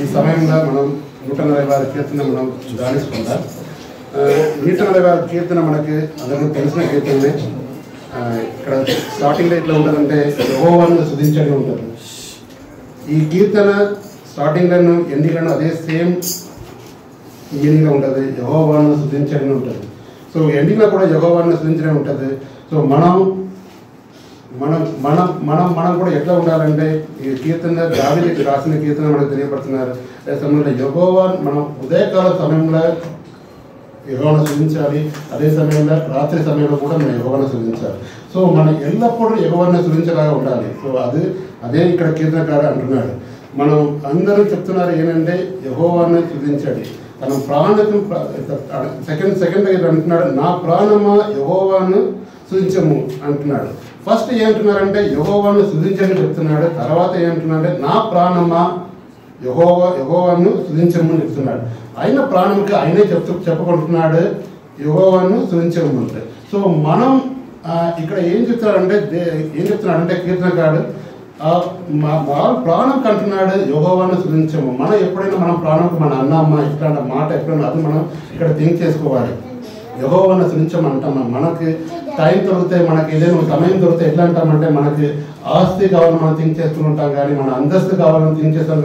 ఈ సమయంలో మనం 146 కీర్తన మనం ధ్యానించుకుందాం. 146 కీర్తన మనకి అందరికీ తెలిసిన కీర్తనే. ఇక్కడ స్టార్టింగ్లో ఎట్లా ఉంటుందంటే యెహోవాను స్తుతించడం ఉంటుంది. ఈ కీర్తన స్టార్టింగ్లను ఎండింగ్లను అదే సేమ్ మీనింగ్లో ఉంటుంది. యెహోవాను స్తుతించడం ఉంటుంది. సో ఎండింగ్లో కూడా యెహోవాను స్తుతించడం ఉంటుంది. సో మనం కూడా ఎట్లా ఉండాలంటే ఈ కీర్తన దావీదు రాసిన కీర్తన మనకు తెలియపడుతున్నారు. అదే సమయంలో యెహోవా మనం ఉదయకాల సమయంలో యెహోవాను స్తుతించాలి. అదే సమయంలో రాత్రి సమయంలో కూడా మనం యెహోవాను స్తుతించాలి. సో మనం ఎల్లప్పుడూ యెహోవాను స్తుతించేలాగా ఉండాలి. సో అదే ఇక్కడ కీర్తనకారు అంటున్నాడు. మనం అందరూ చెప్తున్నారు ఏంటంటే యెహోవాను స్తుతించాలి. తన ప్రాణకు సెకండ్ అంటున్నాడు, నా ప్రాణమా యెహోవాను స్తుతించము అంటున్నాడు. ఫస్ట్ ఏమంటున్నారంటే యెహోవాను స్తుతించని చెప్తున్నాడు. తర్వాత ఏమంటున్నాడంటే నా ప్రాణమా యెహోవాను స్తుతించము అని చెప్తున్నాడు. ఆయన ప్రాణంకి ఆయనే చెప్పుకుంటున్నాడు యెహోవాను స్తుతించము అంటే. సో మనం ఇక్కడ ఏం చెప్తున్నాడంటే కీర్తనకాడు వాళ్ళ ప్రాణం కంటున్నాడు యెహోవాను స్తుతించము. మనం ఎప్పుడైనా మనం ప్రాణంకి మన అన్న అమ్మ ఇట్లాంటి మాట ఎప్పుడైనా అది మనం ఇక్కడ థింక్ చేసుకోవాలి. యెహోవాను స్తుతించమంటాం. మనకి టైం దొరికితే మనకి ఏదైనా సమయం దొరికితే ఎట్లా అంటామంటే మనకి ఆస్తి కావాలని మనం థింక్ చేస్తుంటాం, కానీ మన అంతస్తు కావాలని థింక్ చేస్తాం.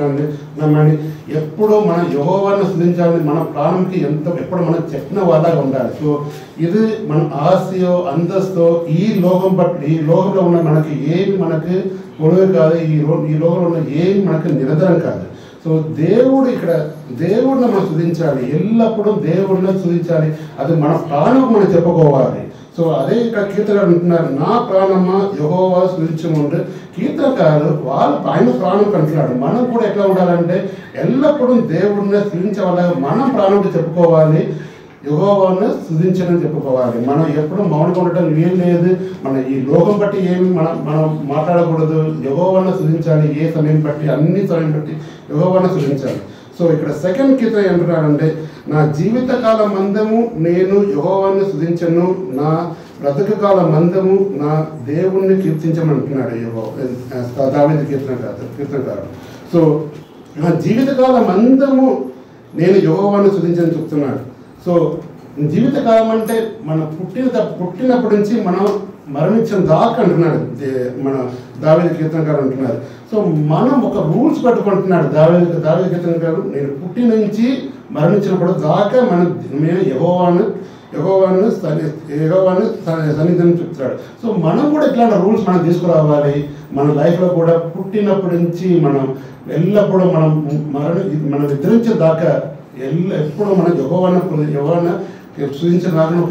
కానీ ఎప్పుడూ మనం యెహోవాను స్తుతించాలని మన ప్రాణంకి ఎప్పుడు మనం చెప్పిన వాళ్ళగా ఉండాలి. సో ఇది మన ఆస్తియో అంతస్తో ఈ లోకంలో ఉన్న మనకి ఏమి మనకి పొడవు కాదు. ఈ లోకంలో ఉన్న ఏమి మనకి నిరంతరం కాదు. సో దేవుడిని మనం స్తుతించాలి. ఎల్లప్పుడూ దేవుడిని స్తుతించాలి. అది మన ప్రాణం మనం చెప్పుకోవాలి. సో అదే ఇక్కడ కీర్తన అంటున్నారు, నా ప్రాణమా యెహోవా స్తుతించమంటే కీర్తనకారు ఆయన ప్రాణం కంటున్నాడు. మనం కూడా ఎట్లా ఉండాలంటే ఎల్లప్పుడూ దేవుడిని స్తుతించవాళ్ళగా మనం ప్రాణంతో చెప్పుకోవాలి. యెహోవాను స్తుతించని చెప్పుకోవాలి. మనం ఎప్పుడు మౌనంగా ఉండటం ఏం లేదు. మన ఈ లోకం బట్టి ఏమి మనం మాట్లాడకూడదు. యెహోవాను స్తుతించాలి. ఏ సమయం బట్టి అన్ని సమయం బట్టి యెహోవాను స్తుతించాలి. సో ఇక్కడ సెకండ్ కీర్తన ఏమంటున్నాడంటే నా జీవితకాల మందము నేను యెహోవాను స్తుతించను, నా బ్రతుకు కాల మందము నా దేవుణ్ణి కీర్తించమంటున్నాడు దావీదు కీర్తనకారు. సో నా జీవితకాల మందము నేను యెహోవాను స్తుతించని చెప్తున్నాడు. సో జీవితకాలం అంటే మన పుట్టినప్పటి నుంచి మనం మరణించిన దాకా అంటున్నాడు మన దావీదు కీర్తనకారు అంటున్నారు. సో మనం ఒక రూల్స్ పెట్టుకుంటున్నాడు దావీదు కీర్తనకారు. నేను పుట్టి నుంచి మరణించినప్పుడు దాకా నేను యెహోవాను సన్నిధిని చెప్తున్నాడు. సో మనం కూడా ఇట్లాంటి రూల్స్ మనం తీసుకురావాలి. మన లైఫ్లో కూడా పుట్టినప్పటి నుంచి మనం ఎల్లప్పుడూ మనం నిద్రించిన దాకా ఎప్పుడు మనం యెహోవాను స్తుతించడానికి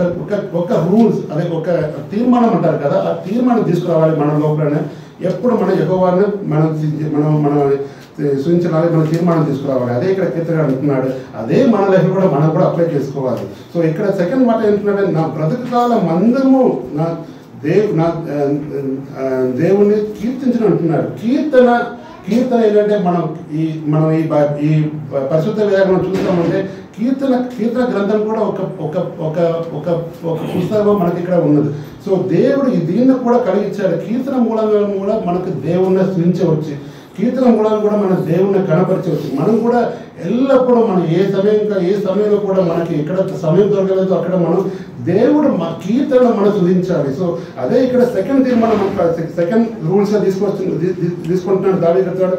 ఒక రూల్స్, అదే ఒక తీర్మానం అంటారు కదా, ఆ తీర్మానం తీసుకురావాలి మన లోపలనే. ఎప్పుడు మన యెహోవాను మనం స్తుతించడానికి మన తీర్మానం తీసుకురావాలి. అదే ఇక్కడ కీర్తన అంటున్నాడు. అదే మన లైఫ్ కూడా మనం కూడా అప్లై చేసుకోవాలి. సో ఇక్కడ సెకండ్ మాట ఏంటంటే నా బ్రతుకు కాల మందము నా దేవుని కీర్తించని అంటున్నాడు. కీర్తన ఏంటంటే మనం ఈ పరిశుద్ధ వేదాలను చూస్తామంటే కీర్తన గ్రంథం కూడా ఒక పుస్తకం మనకి ఇక్కడ ఉన్నది. సో దేవుడు దీన్ని కూడా కలిగించాడు. కీర్తన మూలంగా కూడా మనకు దేవుణ్ణి స్తుతించవచ్చు. కీర్తన మూలంగా కూడా మన దేవుణ్ణి కనపరచవచ్చు. మనం కూడా ఎల్లప్పుడూ మనం ఏ సమయంలో కూడా మనకి ఎక్కడ సమయం దొరకలేదు అక్కడ మనం దేవుడు కీర్తన మనం స్తుతించాలి. సో అదే ఇక్కడ సెకండ్ తీర్మానం సెకండ్ రూల్స్ తీసుకుంటున్నాడు దావీదు చెప్తాడు,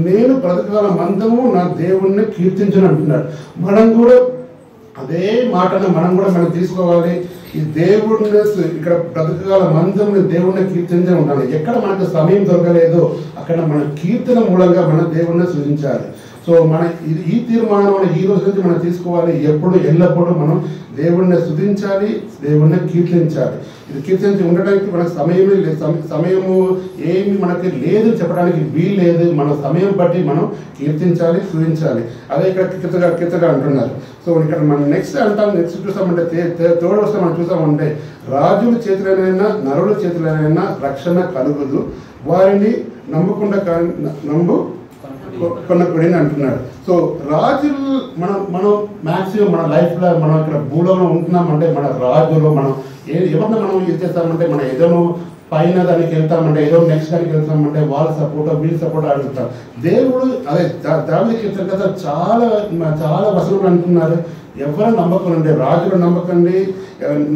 నేను బ్రతుకుకాల మందము నా దేవుణ్ణి కీర్తించను అంటున్నాడు. మనం కూడా అదే మాటను మనం తీసుకోవాలి. ఈ దేవుడిని ఇక్కడ బ్రతుకుకాల మందముని దేవుణ్ణి కీర్తించని ఉండాలి. ఎక్కడ మనకు సమయం దొరకలేదో అక్కడ మన కీర్తన మూలంగా మన దేవుణ్ణి స్తుతించాలి. సో ఈ తీర్మానం ఈ రోజు నుంచి మనం తీసుకోవాలి. ఎల్లప్పుడూ మనం దేవుణ్ణి స్తుతించాలి, దేవుణ్ణి కీర్తించాలి. ఇది కీర్తించి ఉండడానికి మనకు సమయము ఏమి మనకి లేదు చెప్పడానికి వీలు లేదు. మన సమయం బట్టి మనం కీర్తించాలి, స్తుతించాలి. అదే ఇక్కడ కీర్తనగా అంటున్నారు. సో ఇక్కడ మనం నెక్స్ట్ చూసామంటే థర్డ్ వస్తే మనం చూసామంటే రాజుల చేతులైనా నరుల చేతులైనా రక్షణ కలుగుదు, వారిని నమ్ముకుండా కొనకూడని అంటున్నాడు. సో రాజులు మనం మ్యాక్సిమం మన లైఫ్లో మనం ఇక్కడ భూలోకంలో ఉంటున్నామంటే మన రాజులు మనం ఎవరిని మనం ఇది చేస్తామంటే మన ఏదైనా పైన దానికి వెళ్తామంటే ఏదో నెక్స్ట్ దానికి వెళ్తామంటే వాళ్ళ సపోర్ట్ వీళ్ళ సపోర్ట్ అడుగుతాం. దేవుడు అదే దావీదు కీర్తన కదా చాలా చాలా వచనాలు అంటున్నారు, ఎవరు నమ్మకండి, రాజులు నమ్మకండి,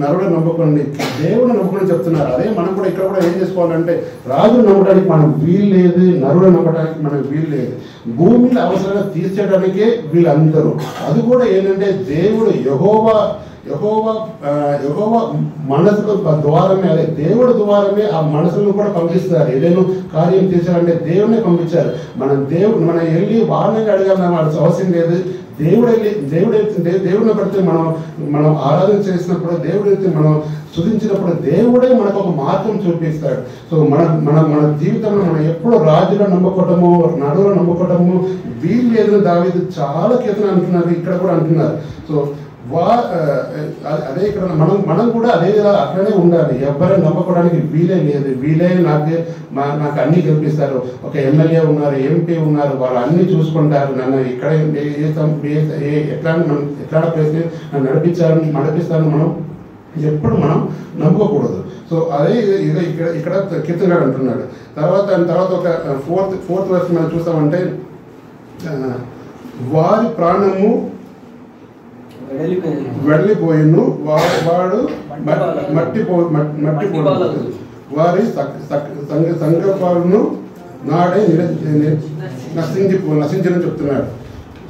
నరుడు నమ్మకండి, దేవుడు నమ్మకం చెప్తున్నారు. అదే మనం కూడా ఇక్కడ కూడా ఏం చేసుకోవాలంటే రాజులు నమ్మడానికి మనకు వీలు లేదు, నరుడు నమ్మడానికి మనకు వీలు లేదు. భూమిని అవసరంగా తీర్చడానికే వీళ్ళందరూ. అది కూడా ఏంటంటే దేవుడు యెహోవా మనసుల ద్వారమే, అదే దేవుడి ద్వారమే ఆ మనసులను కూడా పంపిస్తారు. ఏదైనా కార్యం చేశారంటే దేవుడినే పంపించారు. మనం వెళ్ళి వారిని అడగాలని అవసరం లేదు. దేవుడిని పడితే మనం ఆరాధన చేసినప్పుడు, దేవుడైతే మనం స్తుతించినప్పుడు దేవుడే మనకు ఒక మార్గం చూపిస్తాడు. సో మన జీవితంలో మనం ఎప్పుడు రాజులో నమ్ముకోవటము, నడువులో నమ్ముకోవటము వీలు లేదని దావీదు చాలా కీర్తన అంటున్నారు, ఇక్కడ కూడా అంటున్నారు. సో అదే ఇక్కడ మనం కూడా అదే అట్లనే ఉండాలి. ఎవరైనా నమ్మకోవడానికి వీలే లేదు. వీలే నాకు అన్ని కల్పిస్తారు. ఒక ఎమ్మెల్యే ఉన్నారు, ఎంపీ ఉన్నారు, వాళ్ళు అన్ని చూసుకుంటారు. నన్ను ఇక్కడ ఎట్లా ప్లేస్ నన్ను నడిపిస్తాను మనం ఎప్పుడు మనం నమ్ముకోకూడదు. సో అదే ఇక్కడ కీర్తనగాడు అంటున్నాడు. తర్వాత ఒక ఫోర్త్ వర్స్ మనం చూస్తామంటే వారి ప్రాణము వెళ్ళిపోయిను, వాడు మట్టిపోడు, వారి సంగపాలను నాడే నశించని చెప్తున్నాడు.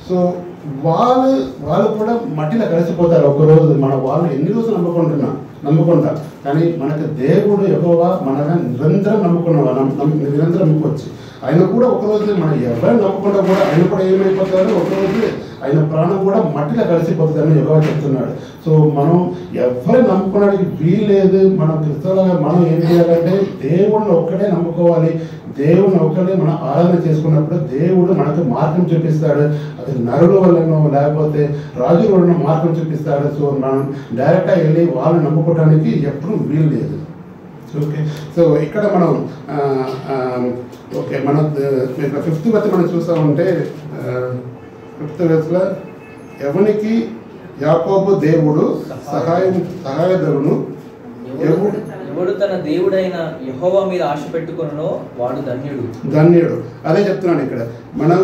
సో వాళ్ళు కూడా మట్టిలో కలిసిపోతారు ఒకరోజు. వాళ్ళు ఎన్ని రోజులు నమ్ముకుంటాం, కానీ మనకు దేవుడు యెహోవా మనల్ని నిరంతరం నిరంతరం నమ్ముకోవచ్చు. ఆయన కూడా ఒకరోజు మనం ఎవరైనా నమ్ముకుంటా కూడా ఆయన కూడా ఏమైపోతారో ఒకరోజు ఆయన ప్రాణం కూడా మట్టిలో కలిసిపోతుందని యెహోవా చెప్తున్నాడు. సో మనం ఎవరైనా నమ్ముకోవడానికి వీల్లేదు. మనం క్రిస్తులుగా మనం ఏం చేయాలంటే దేవుడిని ఒక్కడే నమ్ముకోవాలి. దేవుని ఒక్కడే మనం ఆరాధన చేసుకున్నప్పుడు దేవుడు మనకు మార్గం చూపిస్తాడు. అది నరుల వల్లనో లేకపోతే రాజుల వలన మార్గం చూపిస్తాడు. సో మనం డైరెక్ట్గా వెళ్ళి వాళ్ళని నమ్ముకోవడానికి ఎప్పుడూ వీలు లేదు. ఓకే, సో ఇక్కడ మనం మన ఫిఫ్త్ వర్స్ మనం చూసామంటే ఫిఫ్త్ వర్స్లో ఎవనికి యాకోబు దేవుడు సహాయధరును, ఎవడు తన దేవుడైన యెహోవా మీద ఆశ పెట్టుకొనునో వాడు ధన్యుడు. అదే చెప్తున్నాను ఇక్కడ. మనం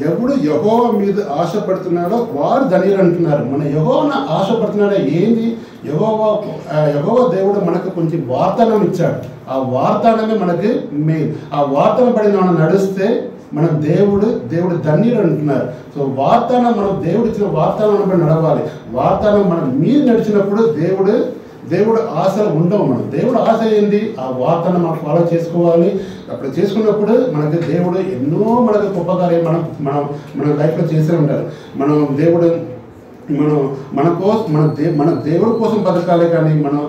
ఎవడు యెహోవా మీద ఆశపడుతున్నాడో వాడు ధన్యుడు అంటున్నారు. మన యెహోవాను ఆశపడుతున్నాడో ఏంది? యెహోవా దేవుడు మనకు కొంచెం వాగ్దానం ఇచ్చాడు. ఆ వాగ్దానమే మనకి మెయిన్. ఆ వాగ్దానం పడి మనం నడిస్తే మన దేవుడు ధన్యుడు అంటున్నారు. సో వాగ్దానం మనం దేవుడు ఇచ్చిన వాగ్దానం పడి నడవాలి. వాగ్దానం మనం మీరు నడిచినప్పుడు దేవుడు ఆశలు ఉండవు. మనం దేవుడు ఆశ ఏంది? ఆ వాగ్దానం మనం ఫాలో చేసుకోవాలి. అప్పుడు చేసుకున్నప్పుడు మనకి దేవుడు ఎన్నో మనకు గొప్ప కార్యం మన లైఫ్లో చేసే ఉంటారు. మన దేవుడి కోసం బతకాలి, కానీ మనం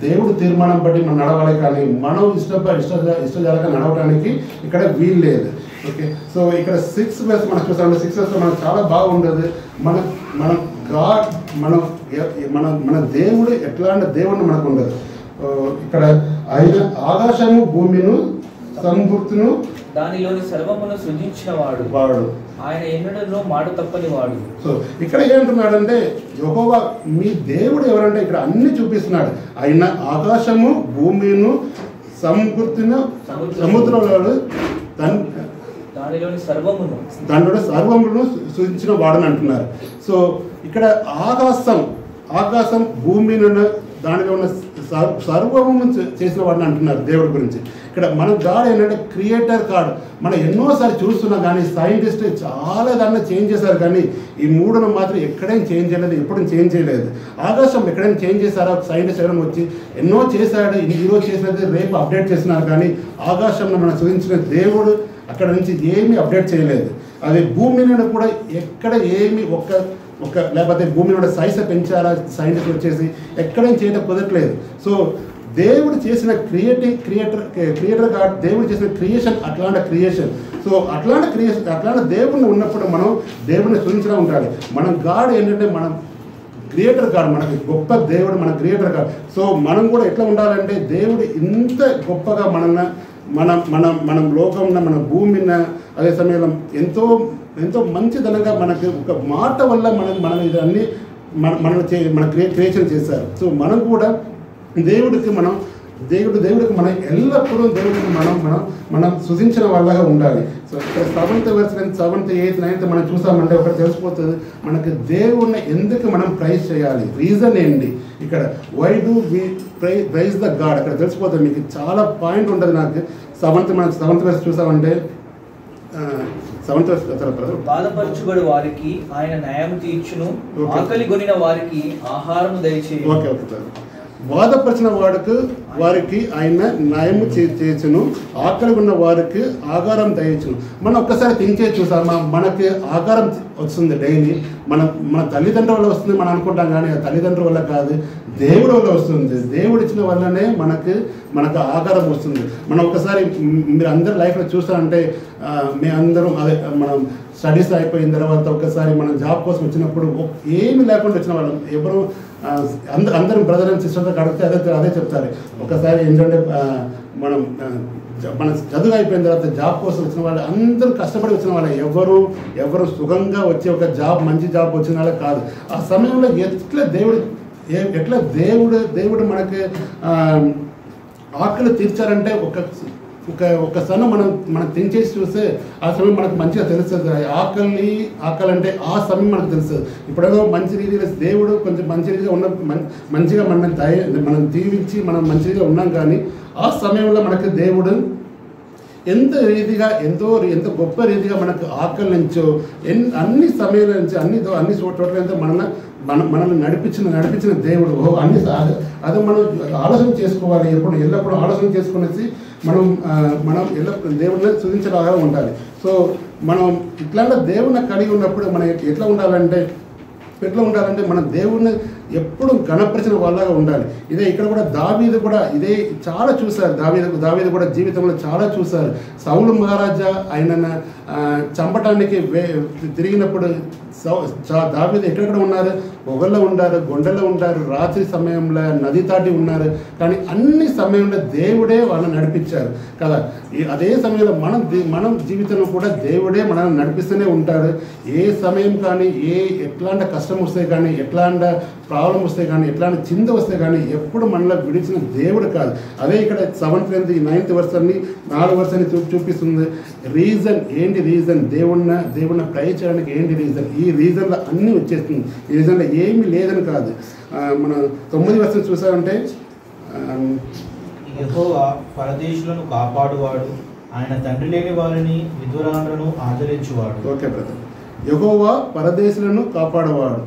దేవుడు తీర్మానం బట్టి మనం నడవాలి, కానీ మనం ఇష్టజాలగా నడవడానికి ఇక్కడ వీలు లేదు. ఓకే, సో ఇక్కడ 6 verse మనం చూస్తాం. 6 verse మనకు చాలా బాగుండదు. మన దేవుడు ఎట్లాంటి దేవుడిని మనకు ఉండదు. ఇక్కడ ఆయన ఆకాశము భూమిను సంపూర్తిను దానిలోని సర్వమును సృజించిన వాడు ఆయన ఎన్నడూ మాట తప్పని వాడు. సో ఇక్కడ ఏమంటున్నాడంటే యెహోవా మీ దేవుడు ఎవరంటే ఇక్కడ అన్ని చూపిస్తున్నాడు. ఆయన ఆకాశము భూమిను సంపూర్తిను సముద్రంలో దానిలోని సర్వమును సృజించిన వాడని అంటున్నారు. సో ఇక్కడ ఆకాశం భూమిని దానిలో ఉన్న సర్వము చేసిన వాడిని అంటున్నారు దేవుడి గురించి. ఇక్కడ మన గాడ్ ఏంటంటే క్రియేటర్ గాడ్. మనం ఎన్నోసారి చూస్తున్నాం, కానీ సైంటిస్ట్ చాలా దాన్ని చేంజ్ చేశారు, కానీ ఈ 3ను మాత్రం ఎక్కడైనా చేంజ్ చేయలేదు, ఎప్పుడు చేంజ్ చేయలేదు. ఆకాశం ఎక్కడైనా చేంజ్ చేశారా? సైంటిస్ట్ ఎవరైనా వచ్చి ఎన్నో చేశాడు, ఈరోజు చేసినది రేపు అప్డేట్ చేస్తున్నారు, కానీ ఆకాశంలో మనం సృజించిన దేవుడు అక్కడ నుంచి ఏమీ అప్డేట్ చేయలేదు. అదే భూమిని కూడా ఎక్కడ ఏమి లేకపోతే భూమిని కూడా సైజ్ పెంచారా సైంటిస్ట్ వచ్చేసి ఎక్కడేం చేయడం కుదరట్లేదు. సో దేవుడు చేసిన క్రియేటర్ గాడ్, దేవుడు చేసిన క్రియేషన్ అట్లాంటి క్రియేషన్. సో అట్లాంటి దేవుడిని ఉన్నప్పుడు మనం దేవుడిని సృజించడం ఉండాలి. మనం గాడ్ ఏంటంటే మనం క్రియేటర్ గాడ్, మనకి గొప్ప దేవుడు మన క్రియేటర్ గాడ్. సో మనం కూడా ఎట్లా ఉండాలంటే దేవుడు ఇంత గొప్పగా మనం లోకంలో మన భూమిని అదే సమయంలో ఎంతో మంచిదనంగా మనకి ఒక మాట వల్ల మనం ఇదన్నీ మన క్రియేషన్ చేశారు. సో మనం కూడా దేవుడికి మనం ఎల్లప్పుడూ దేవుడికి మనం సుధించిన వాళ్ళగా ఉండాలి. సో ఇక్కడ 7th verse 7th 8th 9th మనం చూసామంటే ఒకటి తెలిసిపోతుంది, మనకి దేవుడిని ఎందుకు మనం ప్రైజ్ చేయాలి, రీజన్ ఏంటి ఇక్కడ, why do we praise the god, అక్కడ తెలిసిపోతుంది. మీకు చాలా పాయింట్ ఉంటుంది. నాకు 7th verse చూసామంటే 7th verse బాధపరచుబడి వారికి ఆయన న్యాయం తీర్చును, ఆకలి గొనిన వారికి ఆహారం దయచేయును. ఓకే బాధపరిచిన వారికి ఆయన న్యాయము చేర్చును, ఆకలి ఉన్న వారికి ఆహారం దయచును. మనం ఒక్కసారి థింక్ చేసి చూసామా, మనకి ఆహారం వస్తుంది డైలీ, మన తల్లిదండ్రుల వల్ల వస్తుంది మనం అనుకుంటాం, కానీ ఆ తల్లిదండ్రుల వల్ల కాదు, దేవుడి వల్ల వస్తుంది. దేవుడు ఇచ్చిన వల్లనే మనకు ఆహారం వస్తుంది. మనం ఒకసారి మీరు అందరి లైఫ్లో చూస్తారంటే, మేమందరం అదే మనం స్టడీస్ అయిపోయిన తర్వాత ఒకసారి మనం జాబ్ కోసం వచ్చినప్పుడు ఏమి లేకుండా వచ్చిన వాళ్ళం, ఎవరు అందరం బ్రదర్ అండ్ సిస్టర్తో అడిగితే అదే చెప్తారు. ఒకసారి ఏంటంటే మన చదువు అయిపోయిన తర్వాత జాబ్ కోసం వచ్చిన వాళ్ళు అందరూ కష్టపడి వచ్చిన వాళ్ళు, ఎవరు సుఖంగా వచ్చి ఒక మంచి జాబ్ వచ్చిన వాళ్ళే కాదు. ఆ సమయంలో ఎట్లా దేవుడు మనకి ఆకలి తీర్చారంటే ఒక సన్న మనం థింక్ చేసి చూస్తే ఆ సమయం మనకు మంచిగా తెలుస్తుంది. ఆకలి అంటే ఆ సమయం మనకు తెలుస్తుంది. ఇప్పుడేదో మంచి రీతిగా దేవుడు కొంచెం మంచి రీతిగా మంచిగా మనం దీవించి మనం మంచి రీతిగా ఉన్నాం, కానీ ఆ సమయంలో మనకు దేవుడు ఎంత ఎంత గొప్ప రీతిగా మనకు ఆకలి నుంచో అన్ని సమయాల నుంచి అన్ని చోట్ల మనల్ని నడిపించిన దేవుడు అది మనం ఆలోచన చేసుకోవాలి. ఎల్లప్పుడూ ఆలోచన చేసుకునేసి మనం ఎల్లప్పుడూ దేవుడిని స్తుతించలాగా ఉండాలి. సో మనం ఇట్లాంటి దేవుడిని కలిగి ఉన్నప్పుడు మనం ఎట్లా ఉండాలంటే మన దేవుడిని ఎప్పుడు గణపరిచిన వాళ్ళగా ఉండాలి. ఇక్కడ కూడా దావీదు కూడా ఇదే చాలా చూశారు. దావీదు కూడా జీవితంలో చాలా చూశారు. సౌలు మహారాజా ఆయన చంపటానికి తిరిగినప్పుడు దావీదు ఎక్కడెక్కడ ఉన్నారు, పొగల్లో ఉంటారు, గొండల్లో ఉంటారు, రాత్రి సమయంలో నది దాటి ఉన్నారు, కానీ అన్ని సమయంలో దేవుడే వాళ్ళని నడిపించారు కదా. అదే సమయంలో మనం జీవితంలో కూడా దేవుడే మనల్ని నడిపిస్తూనే ఉంటారు. ఏ సమయం కానీ ఎట్లాంటి కష్టం వస్తే కానీ, ఎట్లాంటి ప్రాబ్లం వస్తే కానీ, ఎట్లాంటి చింత వస్తే కానీ ఎప్పుడు మనలో విడిచిన దేవుడు కాదు. అదే ఇక్కడ 7th 9th verse 4 verse అని చూపిస్తుంది. రీజన్ ఏంటి, దేవుడిని ప్రైజ్ చేయడానికి ఏంటి రీజన్, ఈ రీజన్లో అన్నీ వచ్చేస్తుంది. ఈ రీజన్లో ఏమీ లేదని కాదు. మన 9th verse చూసామంటే, యెహోవా పరదేశులను కాపాడువాడు, ఆయన తండ్రి లేని వారిని విధురాండ్రను ఆదరించువాడు. ఓకే బ్రదర్, యెహోవా పరదేశులను కాపాడేవాడు,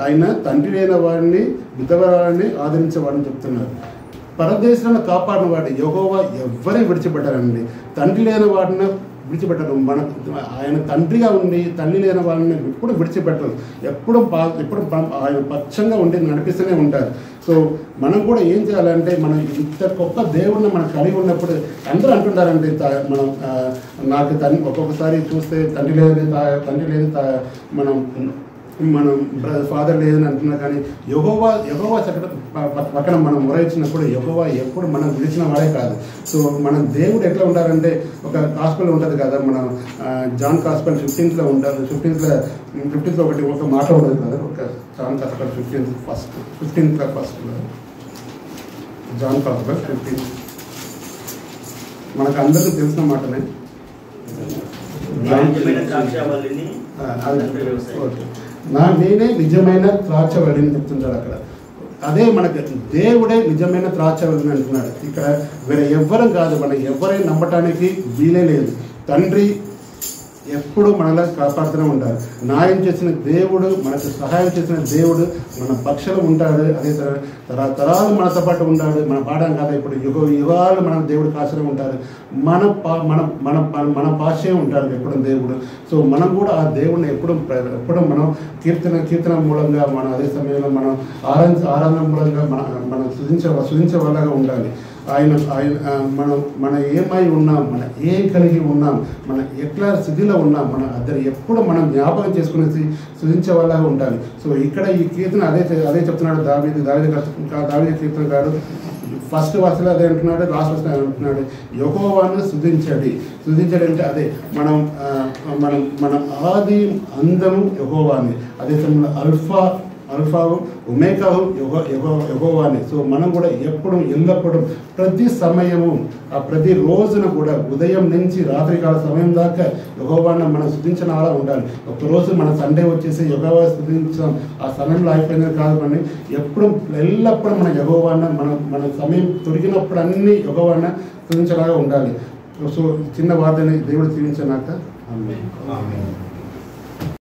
ఆయన తండ్రి లేని వారిని విధవరాలని ఆదరించేవాడని చెప్తున్నారు. పరదేశులను కాపాడినవాడు యెహోవా ఎవరిని విడిచిపెట్టారండి, తండ్రి లేని వాడిని విడిచిపెట్టరు. ఆయన తండ్రిగా ఉండి తల్లి లేని వాళ్ళని ఎప్పుడు విడిచిపెట్టరు. ఎప్పుడు ఆయన పక్షంగా ఉండి నడిపిస్తూనే ఉంటారు. సో మనం కూడా ఏం చేయాలంటే, మనం ఇంత గొప్ప దేవుడిని మనం కలిగి ఉన్నప్పుడు అందరూ అంటుంటారండి, మనం నాకు ఒక్కొక్కసారి చూస్తే తండ్రి లేదు మనం ఫాదర్ లేదని అంటున్నా, కానీ యెహోవా పక్కన మనం మొరయించినప్పుడు యెహోవా ఎప్పుడు మనం విడిచిన వాడే కాదు. సో మన దేవుడు ఎట్లా ఉంటారంటే, ఒక గాస్పెల్ ఉంటుంది కదా, మన జాన్ గాస్పెల్ 15th ఉంటారు. 15th ఒక మాట ఉంటుంది కదా, ఒక John gospel 15th John gospel 15 మనకు అందరికీ తెలిసిన మాటనే. నేనే నిజమైన ద్రాక్షవల్లిని చెప్తుంటాడు అక్కడ. అదే మనకి దేవుడే నిజమైన ద్రాక్షవల్లిని అంటున్నాడు. ఇక్కడ వేరే ఎవ్వరం కాదు, మనం ఎవరైనా నమ్మటానికి వీలే లేదు. తండ్రి ఎప్పుడు మనలా కాపాడుతూనే ఉంటారు. న్యాయం చేసిన దేవుడు, మనకు సహాయం చేసిన దేవుడు మన పక్షంలో ఉంటాడు. అదే తరాలు మనతో పాటు ఉంటాడు. మన పాఠం కాదు, ఇప్పుడు యుగాలు మన దేవుడు కాసునే ఉంటారు. మన పాషే ఉంటాడు ఎప్పుడు దేవుడు. సో మనం కూడా ఆ దేవుడిని ఎప్పుడు మనం కీర్తన మూలంగా, మన అదే సమయంలో మనం ఆరాధన మూలంగా మనం సుధించే వాళ్ళగా ఉండాలి. మనం ఏమై ఉన్నాం, మన ఏం కలిగి ఉన్నాం, మన ఎట్లా స్థితిలో ఉన్నాం, ఎప్పుడు మనం జ్ఞాపకం చేసుకునేసి సుధించే వాళ్ళగా ఉండాలి. సో ఇక్కడ ఈ కీర్తన అదే చెప్తున్నాడు దావీదు కీర్తన గారు. ఫస్ట్ వర్స్లో అదే అంటున్నాడు, లాస్ట్ వర్స్లో అంటున్నాడు, యెహోవాను స్తుతించండి అంటే అదే మన ఆది అందము యెహోవాని. అదే సమయంలో అల్ఫావు ఒమేగావు యెహోవానే. సో మనం కూడా ఎప్పుడు ఎల్లప్పుడూ ప్రతి సమయము ప్రతి రోజున కూడా ఉదయం నుంచి రాత్రికాల సమయం దాకా యెహోవాను మనం స్తుతించిన అలా ఉండాలి. ఒకరోజు మన సండే వచ్చేసి యెహోవా స్తుతించాం ఆ సమయంలో అయిపోయింది కాదు, కానీ ఎప్పుడు ఎల్లప్పుడూ మన యెహోవాను మన సమయం దొరికినప్పుడు అన్ని యెహోవాను స్తుతించేలాగా ఉండాలి. సో చిన్న వార్తని దేవుడు దీవించినాక ఆమేన్.